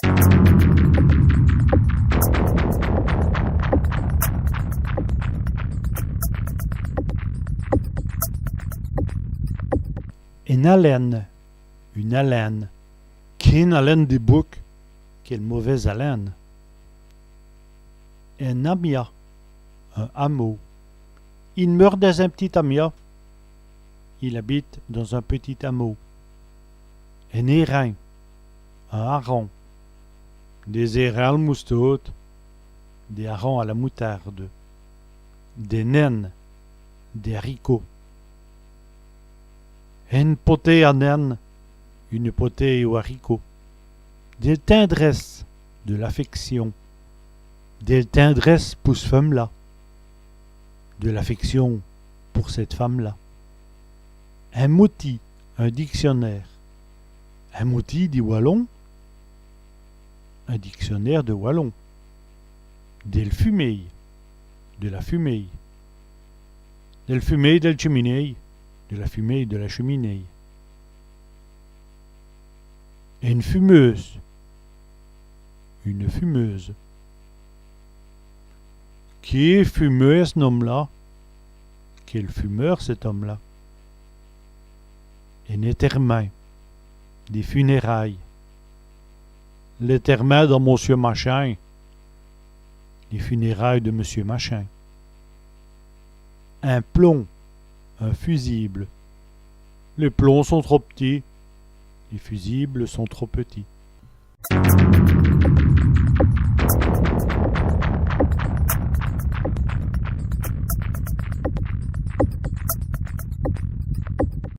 Une haleine, une haleine. Qu'une haleine des boucs, quelle mauvaise haleine. Un amia, un hameau. Il meurt dans un petit amia. Il habite dans un petit hameau. Un airain, un hareng. Des airains à la moustoute, des harengs à la moutarde. Des naines, des haricots. Une potée à naine, une potée aux haricots. Des tendresses, de l'affection. Des tendresses pour ce femme-là. De l'affection pour cette femme-là. Un moti, un dictionnaire. Un moti dit wallon. Un dictionnaire de wallon. Del fumée, de la fumée. Del fumée del cheminée, de la fumée de la cheminée. Une fumeuse, une fumeuse. Qui est fumeur cet homme-là? Quel fumeur cet homme-là? Un étermin, des funérailles. L'étermin de Monsieur Machin, les funérailles de Monsieur Machin. Un plomb, un fusible. Les plombs sont trop petits, les fusibles sont trop petits.